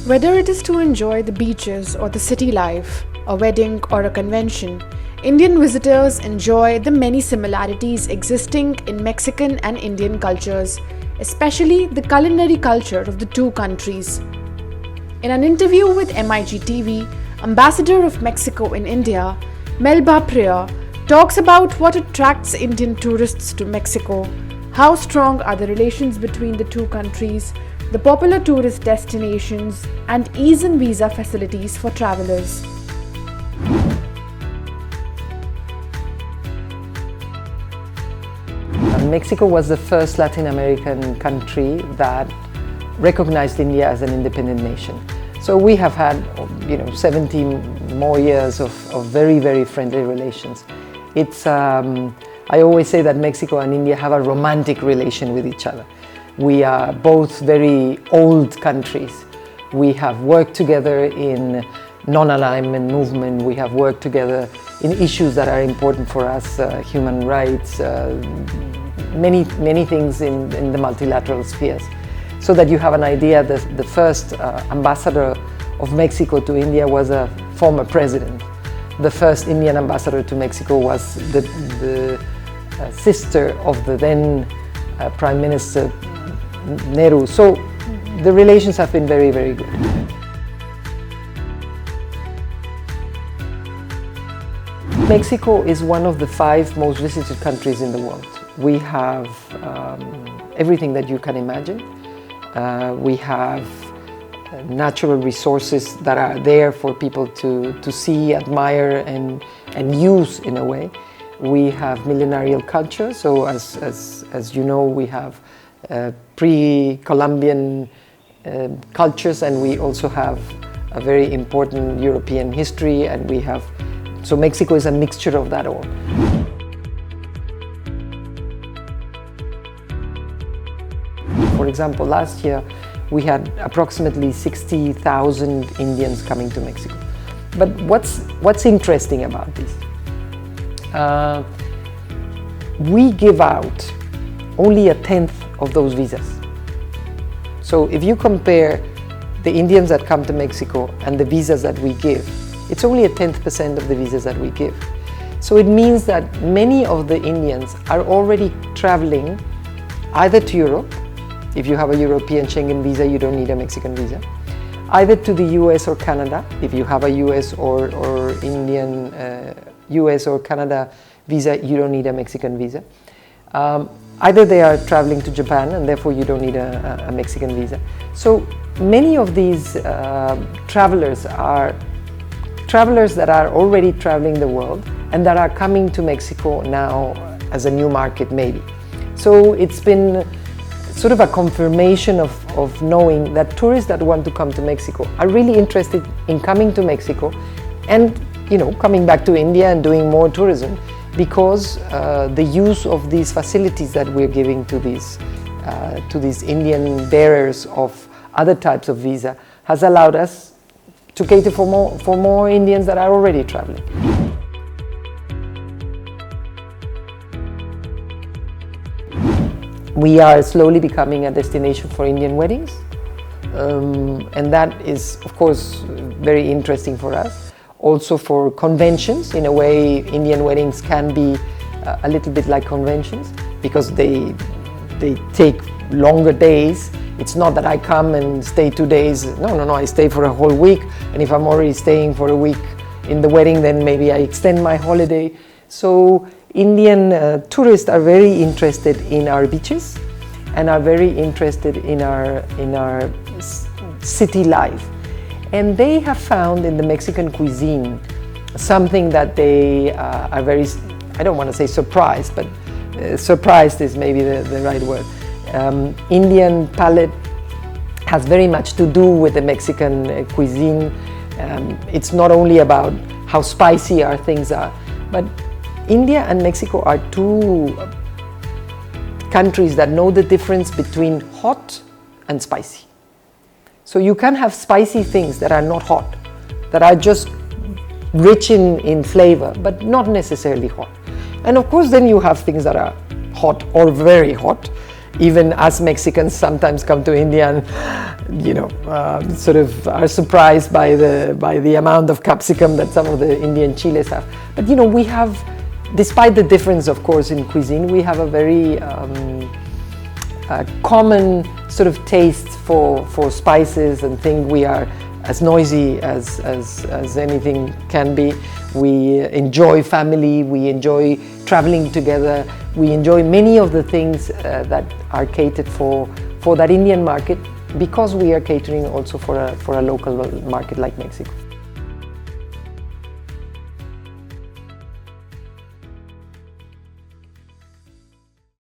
Whether it is to enjoy the beaches or the city life, a wedding or a convention, Indian visitors enjoy the many similarities existing in Mexican and Indian cultures, especially the culinary culture of the two countries. In an interview with MIG TV, Ambassador of Mexico in India, Melba Pria, talks about what attracts Indian tourists to Mexico, how strong are the relations between the two countries, the popular tourist destinations, and ease in visa facilities for travelers. Mexico was the first Latin American country that recognized India as an independent nation. So we have had, 70 more years of very, very friendly relations. I always say that Mexico and India have a romantic relation with each other. We are both very old countries. We have worked together in non-alignment movement. We have worked together in issues that are important for us, human rights, many things in the multilateral spheres. So that you have an idea, the first ambassador of Mexico to India was a former president. The first Indian ambassador to Mexico was the sister of the then Prime Minister Nehru. So the relations have been very, very good. Mexico is one of the 5 most visited countries in the world. We have everything that you can imagine. We have natural resources that are there for people to see, admire, and use in a way. We have millenarial culture, so as you know, we have pre-Columbian cultures, and we also have a very important European history, and so Mexico is a mixture of that all. For example, last year we had approximately 60,000 Indians coming to Mexico. But what's interesting about this? We give out only 1/10 of those visas. So if you compare the Indians that come to Mexico and the visas that we give, it's only 1/10% of the visas that we give. So it means that many of the Indians are already traveling either to Europe. If you have a European Schengen visa, you don't need a Mexican visa. Either to the US or Canada. If you have a US or Indian, US or Canada visa, you don't need a Mexican visa. Either they are traveling to Japan, and therefore you don't need a Mexican visa. So many of these travelers are travelers that are already traveling the world and that are coming to Mexico now as a new market maybe. So it's been sort of a confirmation of knowing that tourists that want to come to Mexico are really interested in coming to Mexico and coming back to India and doing more tourism, because the use of these facilities that we're giving to these Indian bearers of other types of visa has allowed us to cater for more Indians that are already traveling. We are slowly becoming a destination for Indian weddings, and that is, of course, very interesting for us. Also for conventions, in a way, Indian weddings can be a little bit like conventions, because they take longer days. It's not that I come and stay 2 days. No, I stay for a whole week, and if I'm already staying for a week in the wedding, then maybe I extend my holiday. So Indian tourists are very interested in our beaches and are very interested in our city life. And they have found in the Mexican cuisine something that they are very, I don't want to say surprised, but surprised is maybe the right word. Indian palate has very much to do with the Mexican cuisine. It's not only about how spicy our things are, but India and Mexico are 2 countries that know the difference between hot and spicy. So you can have spicy things that are not hot, that are just rich in flavor, but not necessarily hot. And of course, then you have things that are hot or very hot. Even us Mexicans sometimes come to India and sort of are surprised by the amount of capsicum that some of the Indian chiles have. But we have, despite the difference, of course, in cuisine, we have a very common sort of taste for spices and think we are as noisy as anything can be. We enjoy family, we enjoy traveling together, we enjoy many of the things that are catered for that Indian market, because we are catering also for a local market like Mexico.